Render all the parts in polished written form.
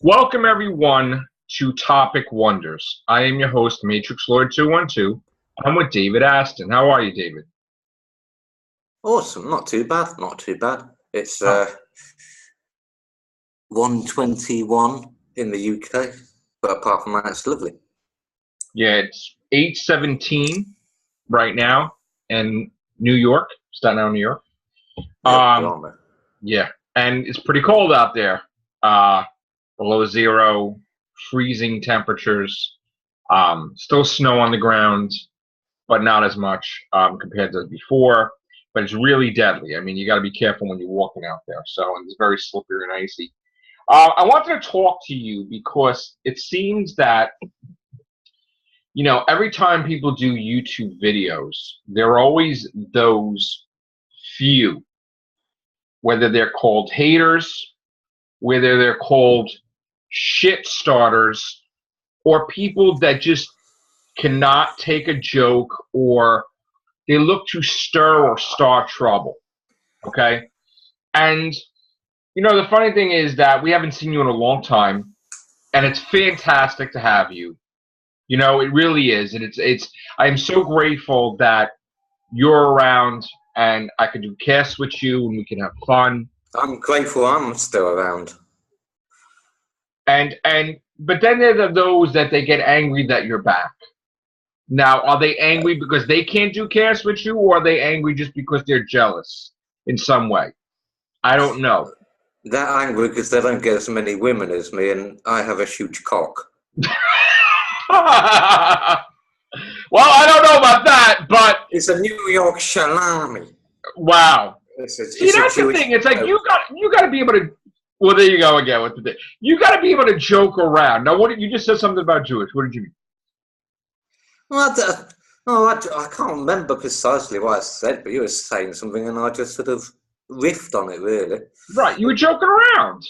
Welcome, everyone, to Topic Wonders. I am your host, Matrix Lord 212. I'm with David Aston. How are you, David? Awesome. Not too bad. Not too bad. It's 1:21 in the UK, but apart from that, it's lovely. Yeah, it's 8:17 right now in New York, Staten Island, New York. Yeah, and it's pretty cold out there. Below zero, freezing temperatures. Still snow on the ground, but not as much compared to before. But it's really deadly. I mean, you got to be careful when you're walking out there. So it's very slippery and icy. I wanted to talk to you because it seems that, every time people do YouTube videos, there are always those few, whether they're called haters, whether they're called shit starters, or people that just cannot take a joke, or they look to stir or start trouble. Okay? And, the funny thing is that we haven't seen you in a long time, and it's fantastic to have you. It really is. And I am so grateful that you're around and I can do casts with you and we can have fun. I'm grateful I'm still around. But then there are those that they get angry that you're back. Now, are they angry because they can't do casts with you, or are they angry just because they're jealous in some way? I don't know. They're angry because they don't get as many women as me, and I have a huge cock. Well, I don't know about that, but it's a New York salami. Wow. See, that's the thing. It's like you got to be able to. Well, there you go again with the thing. You got to be able to joke around. Now, you just said something about Jewish? What did you mean? Well, I can't remember precisely what I said, but you were saying something, and I just sort of riffed on it, really. Right, you were joking around,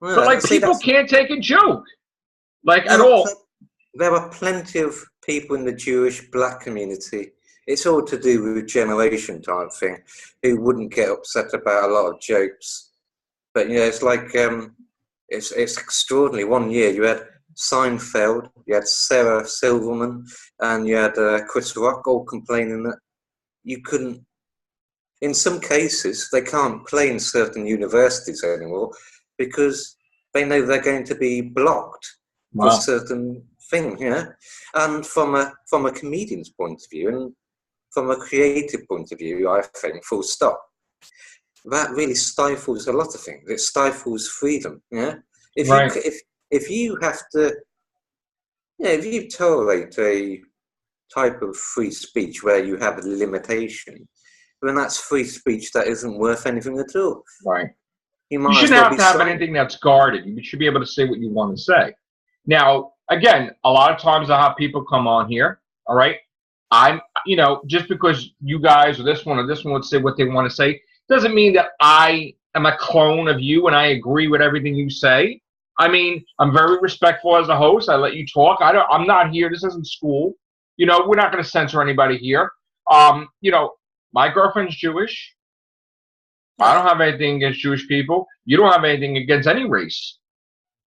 yeah, but people can't take a joke, at all. There are plenty of people in the Jewish black community. It's all to do with generation type thing, who wouldn't get upset about a lot of jokes. But it's like it's extraordinary. One year you had Seinfeld, you had Sarah Silverman, and you had Chris Rock all complaining that you couldn't. In some cases, they can't play in certain universities anymore because they know they're going to be blocked for certain things. And from a comedian's point of view and from a creative point of view, I think, full stop, that really stifles a lot of things. It stifles freedom. If you have to, if you tolerate a type of free speech where you have a limitation, then that's free speech that isn't worth anything at all. Right. You shouldn't have to have anything that's guarded. You should be able to say what you want to say. Now, again, a lot of times I have people come on here, all right? I'm, just because you guys or this one would say what they want to say, doesn't mean that I am a clone of you and I agree with everything you say. I mean, I'm very respectful as a host. I let you talk. I'm not here. This isn't school. We're not going to censor anybody here. My girlfriend's Jewish. I don't have anything against Jewish people. You don't have anything against any race.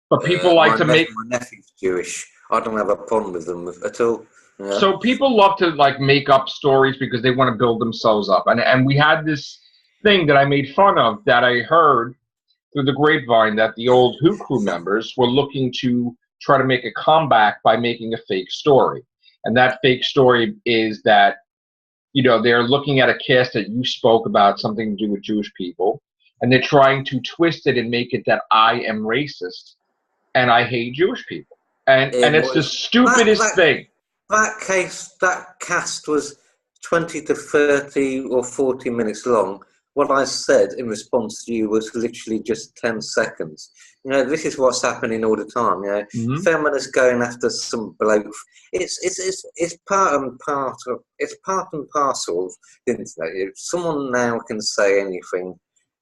But people like to make... My nephew's Jewish. I don't have a problem with them at all. Yeah. So people love to make up stories because they want to build themselves up. And we had this thing that I made fun of that I heard through the grapevine that the old Who crew members were looking to try to make a comeback by making a fake story. And that fake story is that they're looking at a cast that you spoke about, something to do with Jewish people, and they're trying to twist it and make it that I am racist and I hate Jewish people. And it's the stupidest thing. That cast was 20 to 30 or 40 minutes long. What I said in response to you was literally just 10 seconds. This is what's happening all the time. Mm-hmm. Feminists going after some bloke. It's part and parcel of the internet. If someone now can say anything,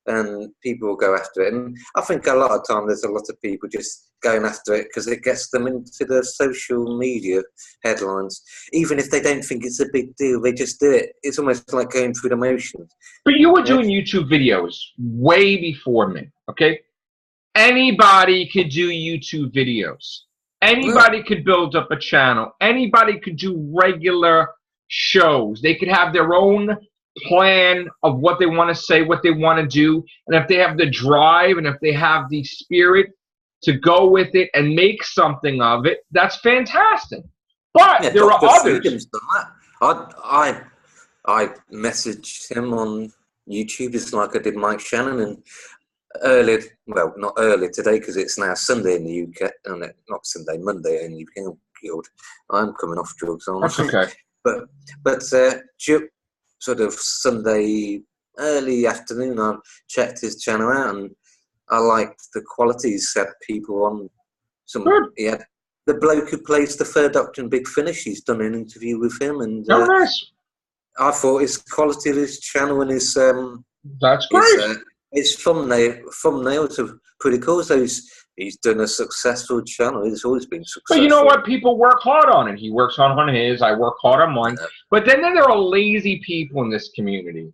and people will go after it. And I think a lot of time there's a lot of people just going after it because it gets them into the social media headlines. Even if they don't think it's a big deal, they just do it. It's almost like going through the motions. But you were doing YouTube videos way before me, okay? Anybody could do YouTube videos. Anybody could build up a channel. Anybody could do regular shows. They could have their own plan of what they want to say, what they want to do. And if they have the drive and if they have the spirit to go with it and make something of it, that's fantastic. But Yeah, there are Dr. others. Freedom's done that. I messaged him on YouTube just like I did Mike Shannon, and early, well, not early today because it's now Sunday in the UK, not Sunday, Monday in the UK. Oh, God, I'm coming off drugs, aren't That's I? okay. But sort of Sunday early afternoon, I checked his channel out, and I liked the quality. He had people on. Good. He had the bloke who plays the Third Doctor in Big Finish. He's done an interview with him, and Oh, nice. I thought his quality of his channel and his That's great. his thumbnails are pretty cool. So he's done a successful channel. He's always been successful. But you know what? People work hard on it. He works on his. I work hard on mine. Yeah. But then there are lazy people in this community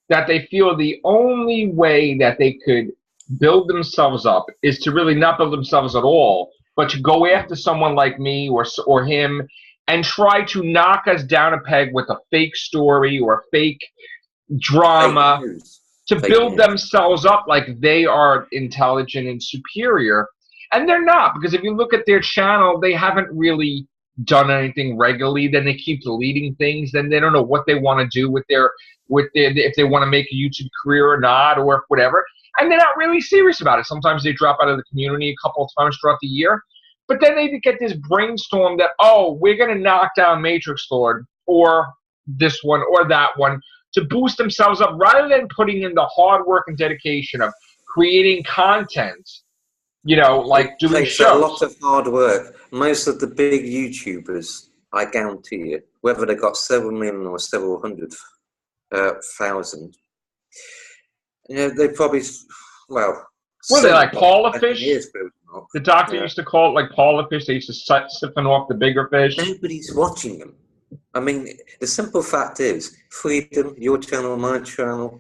that they feel the only way that they could build themselves up is to really not build themselves at all, but to go after someone like me or him and try to knock us down a peg with a fake story or fake drama to build themselves up like they are intelligent and superior. And they're not, because if you look at their channel, they haven't really done anything regularly. Then they keep deleting things. Then they don't know what they want to do with their if they want to make a YouTube career or not, or whatever. And they're not really serious about it. Sometimes they drop out of the community a couple of times throughout the year. But then they get this brainstorm that, oh, we're going to knock down Matrix Lord or this one or that one to boost themselves up, rather than putting in the hard work and dedication of creating content, you know, like doing shows. A lot of hard work. Most of the big YouTubers, I guarantee you, whether they got several million or several hundred thousand, you know, they probably, well... Were they like Paula Fish? The doctor used to call it like Paula Fish. They used to siphon off the bigger fish. Nobody's watching them. I mean, the simple fact is, Freedom, your channel, my channel,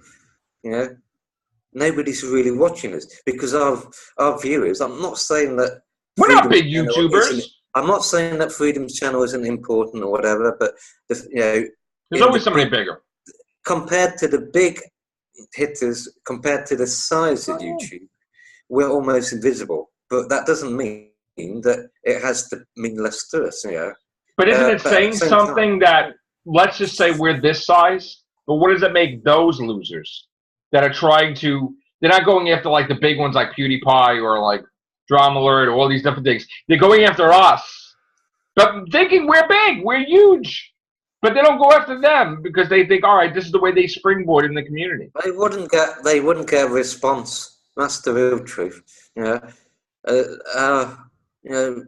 you know, nobody's really watching us because our viewers. I'm not saying that we're not big YouTubers. I'm not saying that Freedom's channel isn't important or whatever, but you know, there's always somebody bigger compared to the big hitters. Compared to the size of YouTube, we're almost invisible. But that doesn't mean that it has to mean less to us, you know. But isn't it saying something that, let's just say we're this size, but what does it make those losers that are trying to, they're not going after like the big ones like PewDiePie or like Drama Alert or all these different things. They're going after us, but thinking we're big, we're huge. But they don't go after them because they think, all right, this is the way they springboard in the community. They wouldn't get a response. That's the real truth, you know. You know,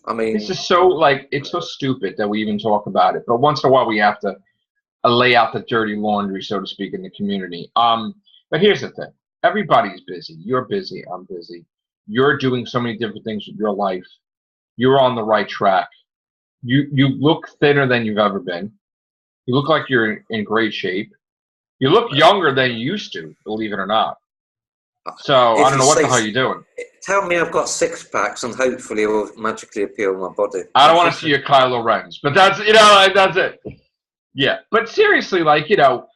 I mean, this is so like, it's so stupid that we even talk about it. But once in a while, we have to lay out the dirty laundry, so to speak, in the community. But here's the thing: everybody's busy. You're busy. I'm busy. You're doing so many different things with your life. You're on the right track. You look thinner than you've ever been. You look like you're in great shape. You look younger than you used to, believe it or not. So I don't know what the hell you're doing. Tell me I've got 6 packs and hopefully it will magically appear on my body. I don't want to see your Kylo Ren's, but that's, you know, like, that's it. Yeah, but seriously, like, you know,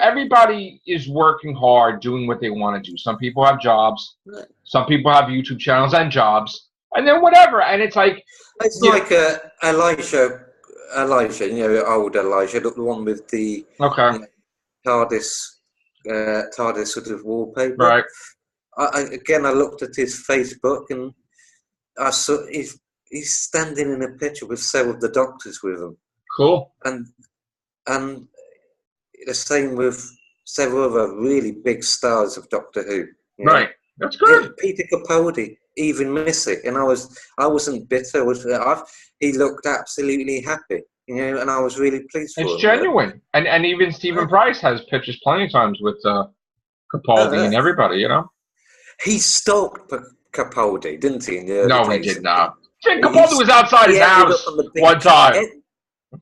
everybody is working hard, doing what they want to do. Some people have jobs. Some people have YouTube channels and jobs, and then whatever. And it's like, it's like Elijah, you know, old Elijah, the one with the TARDIS sort of wallpaper. Right. I looked at his Facebook and I saw he's standing in a picture with several of the doctors with him. Cool. And the same with several other really big stars of Doctor Who. You know? Right. That's good. Peter Capaldi, even Missy, and I wasn't bitter. He looked absolutely happy, you know, and I was really pleased for him. It's genuine, and even Stephen Price has pictures plenty of times with Capaldi and everybody, you know. He stalked Capaldi, didn't he? No, he did not. Capaldi was outside his house one time.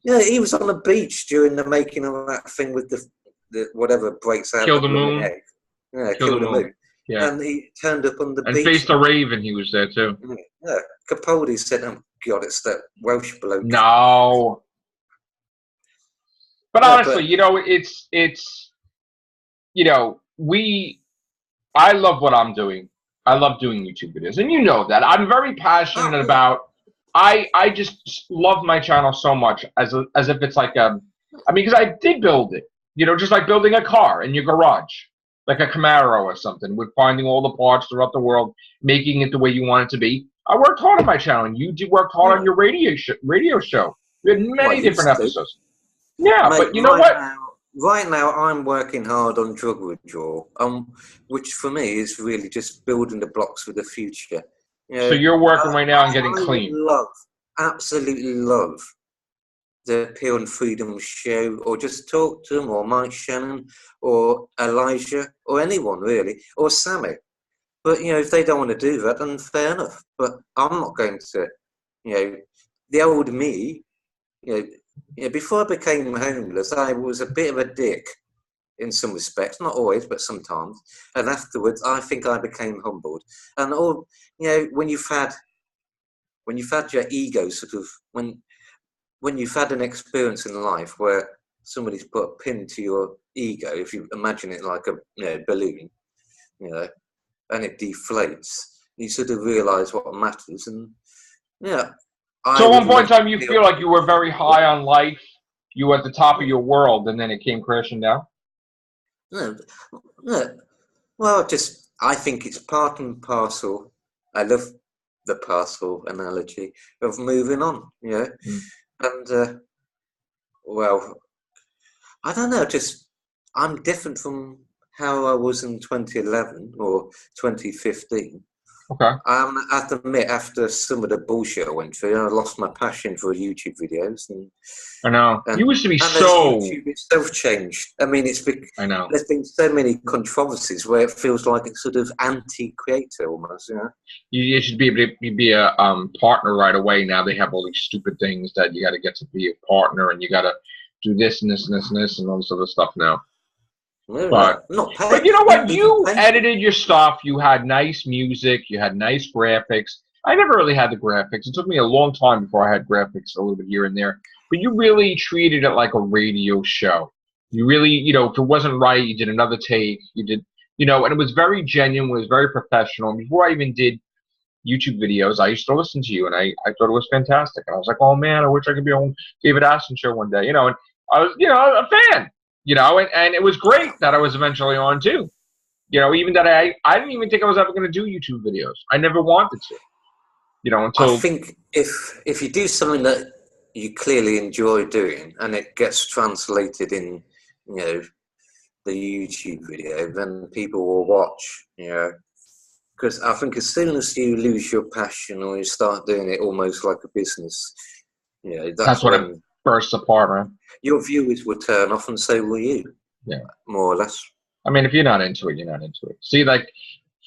Yeah, he was on the beach during the making of that thing with the whatever breaks out. Kill the Moon. Egg. Yeah, Kill Kill the the Moon. Moon. Yeah. And he turned up on the And beach. Face the Raven, he was there too. Yeah, Capaldi said, "Oh God, it's that Welsh bloke." No. But No, honestly, but you know, you know, I love what I'm doing. I love doing YouTube videos, and you know that. I'm very passionate oh, about. I just love my channel so much as if it's like I mean, because I did build it. You know, just like building a car in your garage, like a Camaro or something, with finding all the parts throughout the world, making it the way you want it to be. I worked hard on my channel, and you worked hard on yeah. your radio show. We had Well, I many different used to, episodes. Yeah, mate. but you know what? Right now, I'm working hard on drug withdrawal, which for me is really just building the blocks for the future. You So know, you're working right now and getting I would clean. absolutely love the Appeal and Freedom show, or just talk to them, or Mike Shannon, or Elijah, or anyone really, or Sammy. But you know, if they don't want to do that, then fair enough. But I'm not going to. You know, the old me. You know, before I became homeless, I was a bit of a dick in some respects, not always, but sometimes. And afterwards, I think I became humbled. And all you know, when you've had your ego sort of when you've had an experience in life where somebody's put a pin to your ego, if you imagine it like a balloon, you know, and it deflates, you sort of realise what matters. And yeah, I So at would one point love in time, to you feel. feel like you were very high on life. You were at the top of your world, and then it came crashing down. No, no. Well, just I think it's part and parcel. I love the parcel analogy of moving on. You know, Mm. and well, I don't know. Just I'm different from how I was in 2011 or 2015. Okay. I have to admit, after some of the bullshit I went through, I lost my passion for YouTube videos, I know. and You used to be and as so. YouTube itself changed. I mean, I know. there's been so many controversies where it feels like it's sort of anti-creator almost. You know? You should be able to be a partner right away. Now they have all these stupid things that you got to get to be a partner, and you got to do this and this and this and this and all this other stuff now. No, no, But not pay. but you know what? Even You pay. edited your stuff. You had nice music. You had nice graphics. I never really had the graphics. It took me a long time before I had graphics, a little bit here and there. But you really treated it like a radio show. You really, you know, if it wasn't right, you did another take. You did, you know, and it was very genuine. It was very professional. And before I even did YouTube videos, I used to listen to you, and I thought it was fantastic. And I was like, oh man, I wish I could be on David Aston show one day, you know. And I was, you know, a fan, you know, and it was great that I was eventually on too. You know, even that I didn't even think I was ever going to do YouTube videos. I never wanted to, you know, I until think if you do something that you clearly enjoy doing and it gets translated in, you know, the YouTube video, then people will watch. You know, because I think as soon as you lose your passion or you start doing it almost like a business, you know, that's that's when it when bursts apart, right? your viewers will turn off, and so will you, Yeah. more or less. I mean, if you're not into it, you're not into it. See, like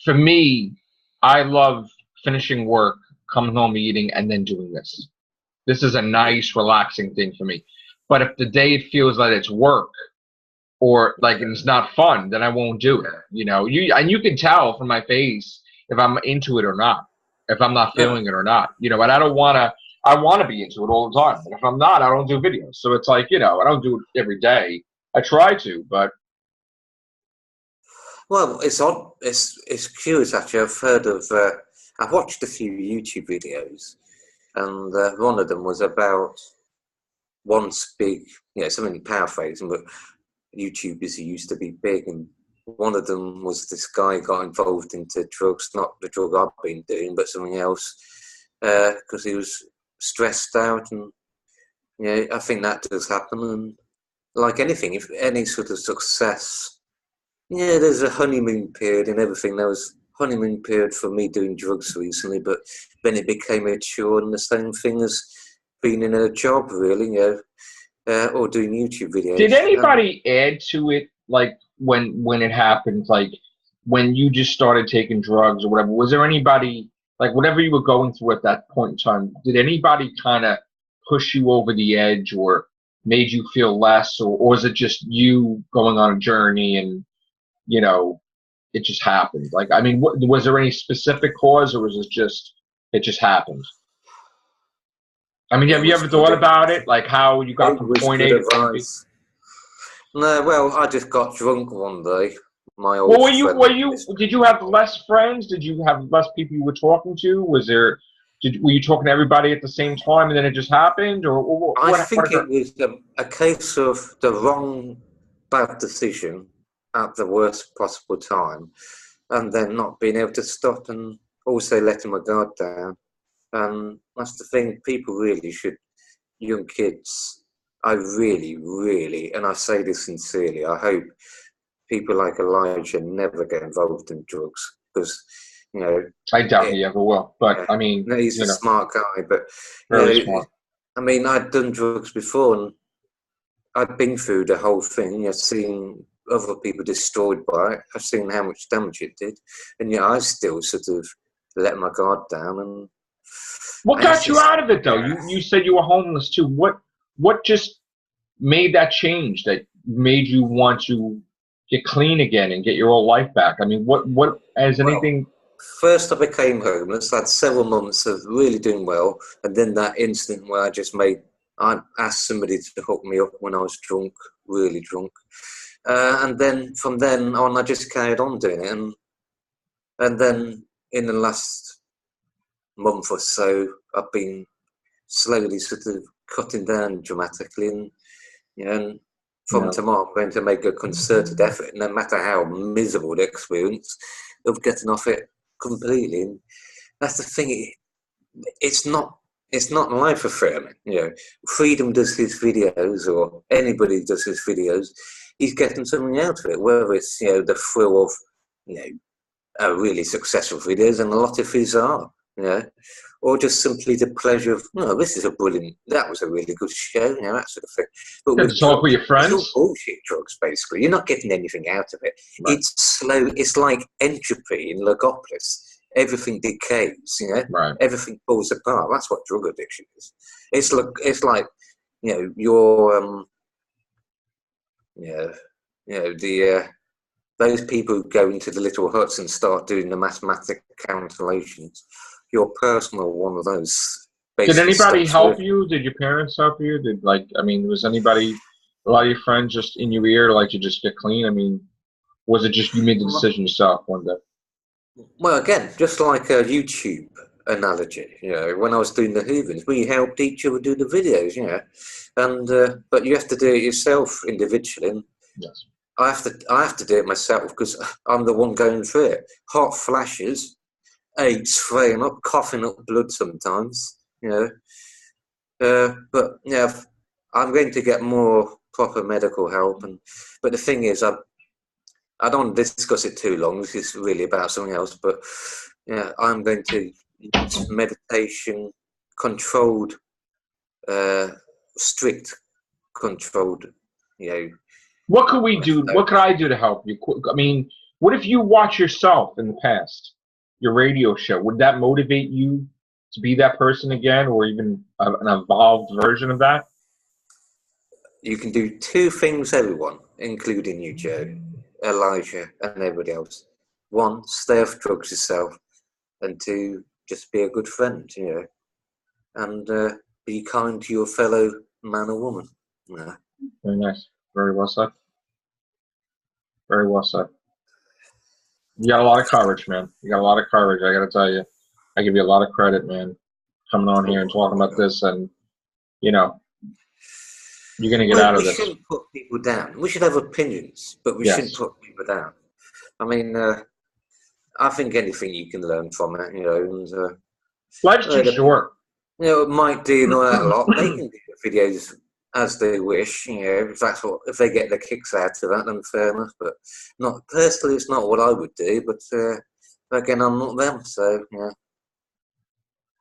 for me, I love finishing work, coming home, eating, and then doing this. This is a nice, relaxing thing for me. But if the day it feels like it's work or like it's not fun, then I won't do it. You know, you can tell from my face if I'm into it or not, if I'm not Yeah. feeling it or not. You know, and I don't want to. I want to be into it all the time. And if I'm not, I don't do videos. So it's like, you know, I don't do it every day. I try to, but Well, it's odd. It's curious actually. I've heard of. I've watched a few YouTube videos, and one of them was about once big. You know, something paraphrasing, but YouTubers who used to be big, and one of them was this guy got involved into drugs, not the drug I've been doing, but something else, because he was stressed out, and you know, I think that does happen. And like anything, if any sort of success, yeah, there's a honeymoon period and everything. There was honeymoon period for me doing drugs recently, but then it became a chore, and the same thing as being in a job, really, you know, or doing YouTube videos. did anybody add to it, like when it happened, like when you just started taking drugs or whatever? Was there anybody, like whatever you were going through at that point in time? Did anybody kind of push you over the edge or made you feel less, or is it just you going on a journey and you know? it just happened? Like, I mean, was there any specific cause, or was it just happened? I mean, It have you was ever thought good. about it, like how you got It from was point good A to point B? advice. No, well, I just got drunk one day. My Well, old friend. did you have less friends? Did you have less people you were talking to? Were you talking to everybody at the same time and then it just happened? Or I what think occurred? it was a case of the wrong bad decision at the worst possible time, and then not being able to stop, and also letting my guard down. And that's the thing. People really should, young kids. I really, really, and I say this sincerely. I hope people like Elijah never get involved in drugs because, you know, I doubt it, he ever will. But yeah, I mean, no, he's a smart guy, but you very know, smart. I mean, I'd done drugs before, and I'd been through the whole thing. I've seen other people destroyed by it. I've seen how much damage it did, and yet I still sort of let my guard down. And What it's got you just, out of it though? yeah. You said you were homeless too. What just made that change that made you want to get clean again and get your old life back? I mean, what has Well, anything? first I became homeless. I had several months of really doing well, and then that instant where I asked somebody to hook me up when I was drunk, really drunk, and then from then on I just carried on doing it, and then in the last month or so I've been slowly sort of cutting down dramatically, and you know, and You from know, tomorrow I'm going to make a concerted effort, no matter how miserable the experience, of getting off it completely. And that's the thing. It's not life affirming. You know, Freedom does his videos, or anybody does his videos. He's getting something out of it, whether it's the thrill of you know really successful videos, and a lot of his are, or just simply the pleasure of, that was a really good show, that sort of thing. But to with talk with drugs, your it's all friends. bullshit drugs, basically. You're not getting anything out of it. Right. It's slow. It's like entropy in Logopolis. Everything decays, Right. everything falls apart. That's what drug addiction is. It's like, your, the those people who go into the little huts and start doing the mathematic calculations. Your personal one of those Did basically anybody stops help working. you? Did your parents help you? I mean, was anybody, a lot of your friends just in your ear, like to just get clean? I mean, was it just you made the decision yourself one day? Well, again, just like a YouTube analogy, when I was doing the Hoovens, we helped each other do the videos, and but you have to do it yourself individually. And Yes. I have to do it myself because I'm the one going through it. Hot flashes, aches flaring up, coughing up blood sometimes, but I'm going to get more proper medical help. But the thing is, I don't want to discuss it too long. This is really about something else. But I'm going to use meditation, controlled, strict, controlled. What could we do? What could I do to help you? I mean, what if you watch yourself in the past, your radio show? Would that motivate you to be that person again, or even an evolved version of that? You can do two things, everyone, including you, Joe, Elijah, and everybody else. One, stay off drugs yourself, and two, just be a good friend, and be kind to your fellow man or woman. Very nice. Very well said. Very well said. You got a lot of courage, man. You got a lot of courage. I got to tell you, I give you a lot of credit, man, coming on here and talking about this, and you know, you're gonna get Well, out of we this. shouldn't put people down. We should have opinions, but we shouldn't Yes. put people down. I mean, I think anything you can learn from it, and Life's too short. Mike D and all that lot, they can do the videos as they wish, if they get the kicks out of that, then fair enough. But not personally, it's not what I would do. But again, I'm not them, so yeah.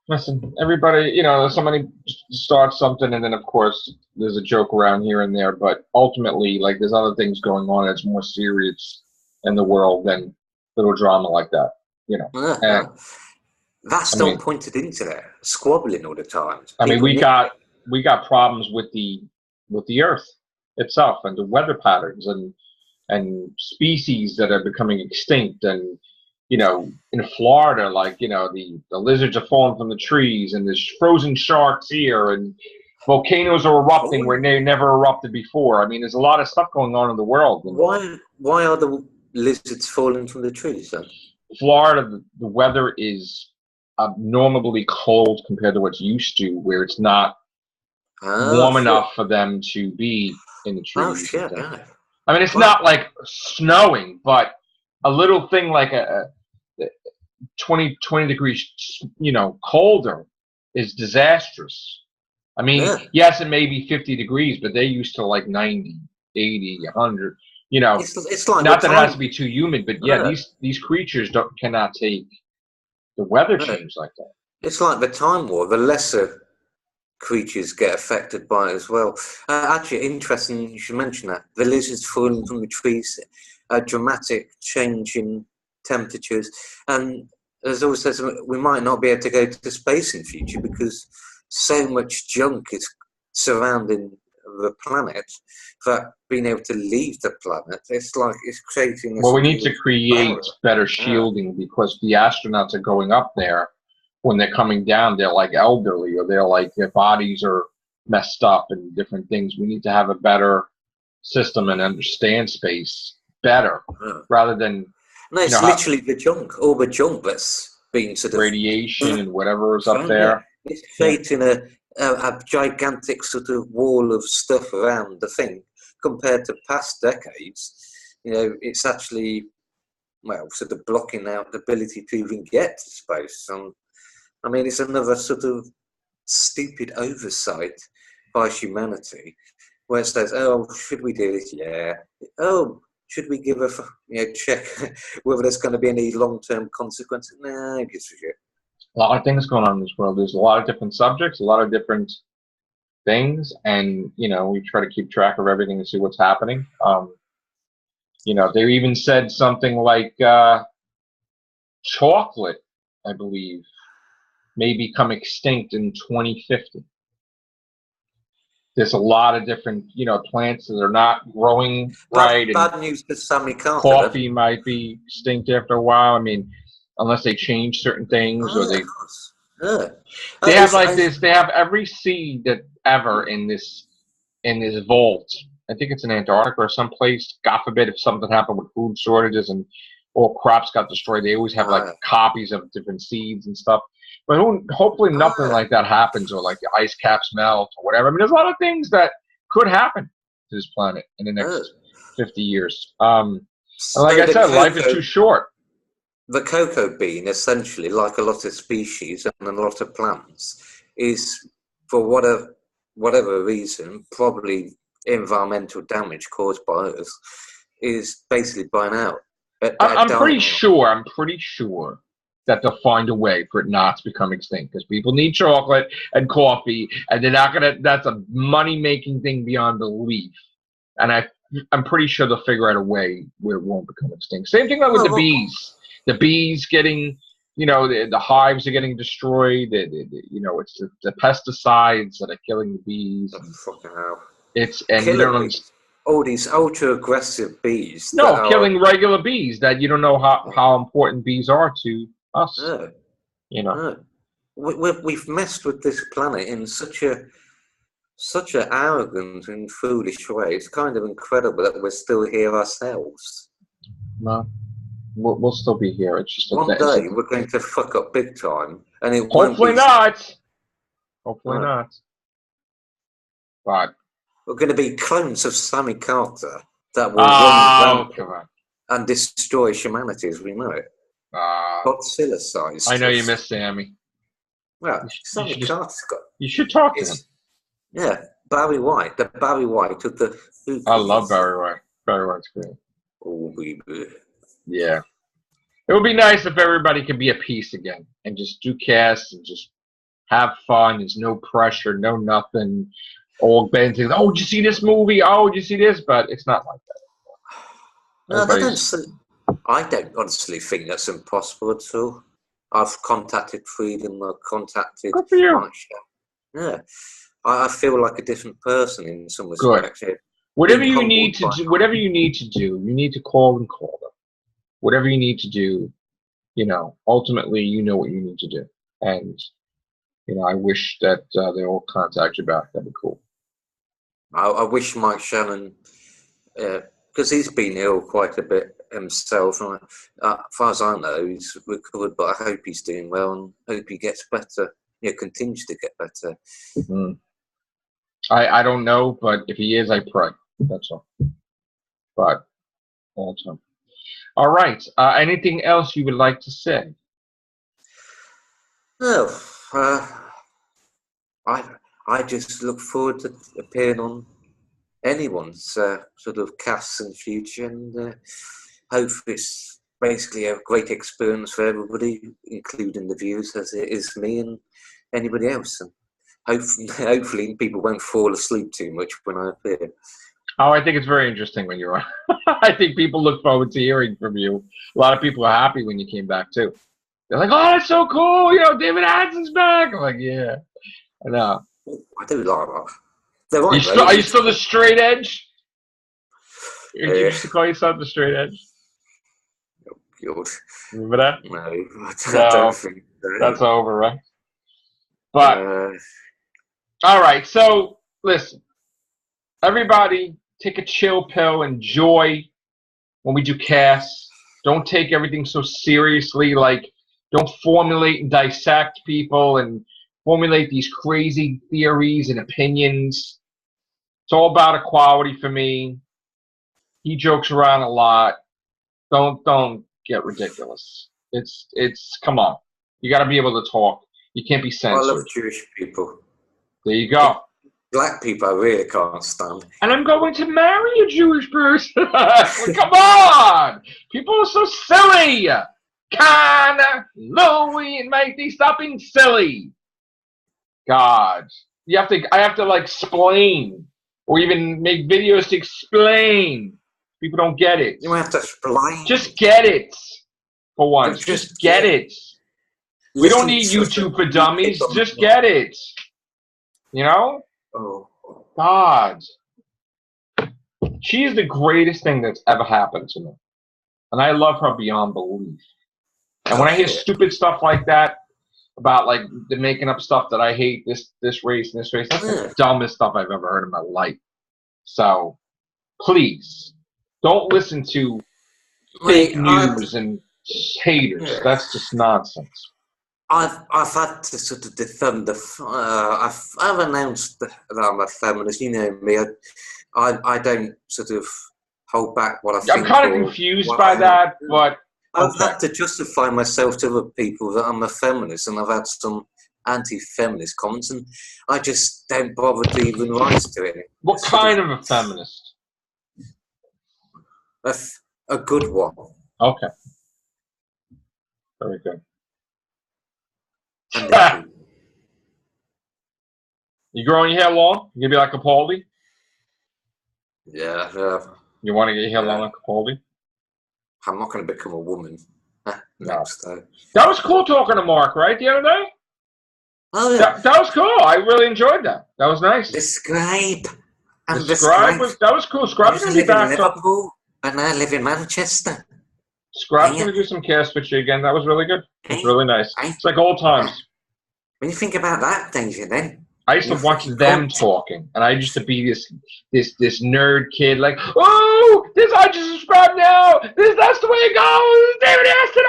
Listen, everybody, somebody starts something, and then of course there's a joke around here and there, but ultimately, like, there's other things going on that's more serious in the world than little drama like that, And That's I still mean, pointed into there, squabbling all the time. People we nitpick. got problems with the earth itself and the weather patterns, and and species that are becoming extinct. And in Florida, like the lizards are falling from the trees, and there's frozen sharks here, and volcanoes are erupting where they never erupted before. I mean, there's a lot of stuff going on in the world. Why are the lizards falling from the trees then? Florida, the weather is abnormally cold compared to what's used to, where it's not warm enough for them to be in the trees. Oh shit! Yeah. I mean, it's not like snowing, but a little thing like a 20 degrees, colder is disastrous. I mean, yes, it may be 50 degrees, but they're used to like 90, 80, 100. It's like not that it has to be too humid, but these creatures cannot take the weather change like that. It's like the Time War. The lesser creatures get affected by it as well. Actually, interesting you should mention that. The lizards falling from the trees, a dramatic change in temperatures. And as always says, we might not be able to go to space in the future because so much junk is surrounding the planet that being able to leave the planet, it's creating... Well, we need to create better shielding because the astronauts are going up there. When they're coming down, they're like elderly, or they're like their bodies are messed up and different things. We need to have a better system and understand space better, rather than... No, it's literally the junk, all the junk that's being sort of... radiation and whatever is up there. It's creating a gigantic sort of wall of stuff around the thing. Compared to past decades, it's actually, sort of blocking out the ability to even get to space. I mean, it's another sort of stupid oversight by humanity, where it says, "Oh, should we do this? Yeah. Oh, should we give check whether there's going to be any long-term consequences? Nah, I guess we should." A lot of things going on in this world. There's a lot of different subjects, a lot of different things, and we try to keep track of everything and see what's happening. They even said something like chocolate, I believe, may become extinct in 2050. There's a lot of different, plants that are not growing right. Bad news for Sammy Carter. Coffee might be extinct after a while. I mean, unless they change certain things, or they have like this. They have every seed that ever in this vault. I think it's in Antarctica or someplace. God forbid if something happened with food shortages and all crops got destroyed. They always have like copies of different seeds and stuff. But hopefully nothing like that happens, or like the ice caps melt or whatever. I mean, there's a lot of things that could happen to this planet in the next 50 years. And like I said, life is too short. The cocoa bean, essentially, like a lot of species and a lot of plants, is, for whatever reason, probably environmental damage caused by us, is basically buying out. I'm pretty sure that they'll find a way for it not to become extinct, because people need chocolate and coffee, and they're not gonna. That's a money-making thing beyond belief, and I'm pretty sure they'll figure out a way where it won't become extinct. Same thing with the bees. The bees getting, the hives are getting destroyed. It's the pesticides that are killing the bees. Oh, fucking hell! You don't understand. All these ultra-aggressive bees. No, killing regular bees that you don't know how important bees are to us. We've messed with this planet in such an arrogant and foolish way. It's kind of incredible that we're still here ourselves. Well, we'll still be here. It's just one day we're going to fuck up big time, and it hopefully not. Hopefully not. But we're going to be clones of Sammy Carter that will run rampant and destroy humanity as we know it. Godzilla size. I know you miss Sammy. Well, Sammy Carter's got... You should talk to him. Yeah, Barry White. The Barry White of the... I love Barry White. Barry White's great. Oh, baby. Yeah. It would be nice if everybody could be at peace again and just do casts and just have fun. There's no pressure, no nothing. Old Ben things. Oh, did you see this movie? Oh, did you see this? But it's not like that. No, I don't honestly think that's impossible at all. I've contacted Freedom. I've contacted... Good for you. Yeah. I feel like a different person in some respects. Whatever been you humbled need to by. do, whatever you need to do, you need to call them. Whatever you need to do, ultimately, you know what you need to do. And, I wish that they all contact you back. That'd be cool. I wish Mike Shannon, because he's been ill quite a bit himself. And as far as I know, he's recovered, but I hope he's doing well and hope he gets better. Continues to get better. Mm. I don't know, but if he is, I pray. That's all. But all the time. All right. Anything else you would like to say? Oh, I just look forward to appearing on anyone's sort of casts in the future, and hope it's basically a great experience for everybody, including the viewers, as it is me and anybody else. And hopefully people won't fall asleep too much when I appear. Oh, I think it's very interesting when you're on. I think people look forward to hearing from you. A lot of people are happy when you came back too. They're like, "Oh, that's so cool! David Hanson's back." I'm like, "Yeah, I know." I do like that. They're Are right, you still the straight edge? You used to call yourself the straight edge. God. Remember that? No, I No, don't think so. That's over, right? But all right. So listen, everybody, take a chill pill. Enjoy when we do casts. Don't take everything so seriously. Like, don't formulate and dissect people and formulate these crazy theories and opinions. It's all about equality for me. He jokes around a lot. Don't get ridiculous. It's come on. You got to be able to talk. You can't be censored. I love Jewish people. There you go. Black people I really can't stand. And I'm going to marry a Jewish person. Come on! People are so silly. Can Louie and Mikey stop being silly? God. I have to explain. Or even make videos to explain. People don't get it. You have to explain. Just get it. For once. Just get it. We don't need YouTube for dummies. Just get it. Oh. God. She is the greatest thing that's ever happened to me. And I love her beyond belief. And when I hear stupid stuff like that, about the making up stuff that I hate this race and this race, that's the dumbest stuff I've ever heard in my life. So, please, don't listen to fake news and haters. That's just nonsense. I've had to sort of defend I've announced that I'm a feminist. You know me. I don't sort of hold back what I think. I'm kind of confused by that, but I've had to justify myself to other people that I'm a feminist, and I've had some anti-feminist comments, and I just don't bother to even rise to it. What kind of a feminist? A good one. Okay. Very good. You growing your hair long? You gonna be like Capaldi? Yeah. You want to get your hair long like Capaldi? I'm not going to become a woman. Next, that was cool talking to Mark, right, the other day? Oh, yeah. That was cool. I really enjoyed that. That was nice. Describe. That was cool. Scribe's going to be back. I live in Liverpool, and I live in Manchester. Scribe's going to do some cast with you again. That was really good. It's really nice. It's like old times. When you think about that, Deja, then I used to watch them talking, and I used to be this nerd kid, like, oh, I just subscribe now. That's the way it goes. David Aston,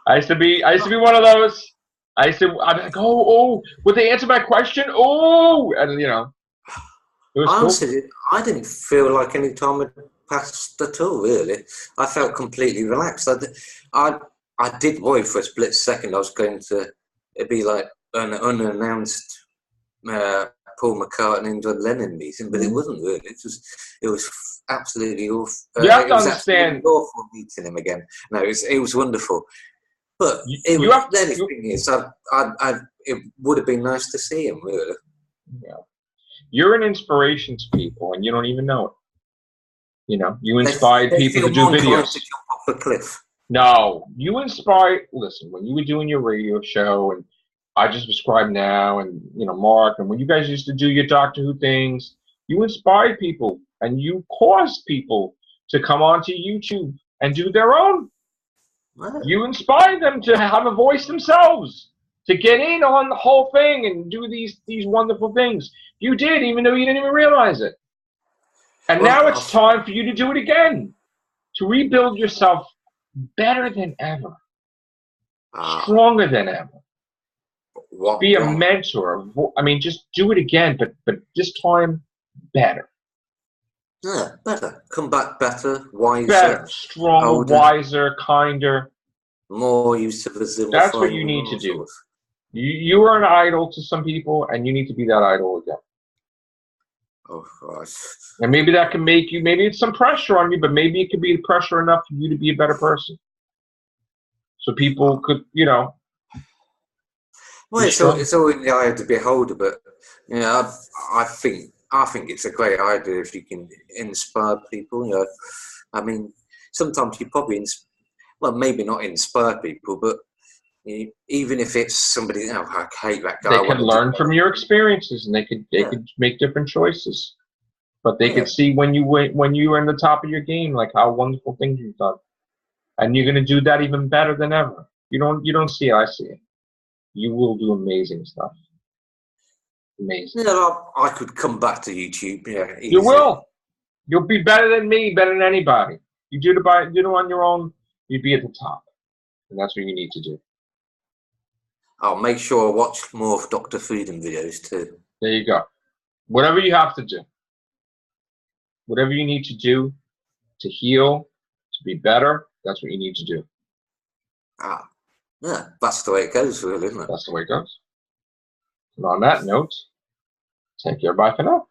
I used to be one of those. I'm like, oh, would they answer my question? Oh, and it was honestly, cool. I didn't feel like any time had passed at all. Really, I felt completely relaxed. I did worry for a split second I was going to be like an unannounced Paul McCartney and John Lennon meeting, but it wasn't really. It was absolutely awful. You have to understand. Awful meeting him again. No, it was wonderful. But thing is, it would have been nice to see him, really. Yeah. You're an inspiration to people, and you don't even know it. You inspired people to do videos. To jump off a cliff. No, you inspired. Listen, when you were doing your radio show, and I just prescribe now, and Mark, and when you guys used to do your Doctor Who things, you inspired people and you caused people to come onto YouTube and do their own. Well, You inspired them to have a voice themselves, to get in on the whole thing and do these wonderful things. You did, even though you didn't even realize it. And now it's time for you to do it again, to rebuild yourself better than ever, stronger than ever. Be a mentor. I mean, just do it again, but this time better. Yeah, better. Come back better, wiser. Better, stronger, older, wiser, kinder. More used to the Zimmer. That's what you need to do. You are an idol to some people, and you need to be that idol again. Oh, God. And maybe that can make you, maybe it's some pressure on you, but maybe it could be pressure enough for you to be a better person. So people could, Well, it's all in the eye of the beholder, but I think it's a great idea if you can inspire people. I mean, sometimes you probably, maybe not inspire people, but even if it's somebody, I hate that guy. They can learn from your experiences, and they could make different choices. But they could see when you were in the top of your game, like how wonderful things you've done, and you're going to do that even better than ever. You don't see it, I see it. You will do amazing stuff. Amazing. I could come back to YouTube. Yeah, easy. You will. You'll be better than me, better than anybody. You do it on your own, you'd be at the top, and that's what you need to do. I'll make sure I watch more of Dr. Freedom videos too. There you go. Whatever you have to do. Whatever you need to do to heal, to be better, that's what you need to do. Yeah, that's the way it goes, really, isn't it? That's the way it goes. And on that note, take care. Bye for now.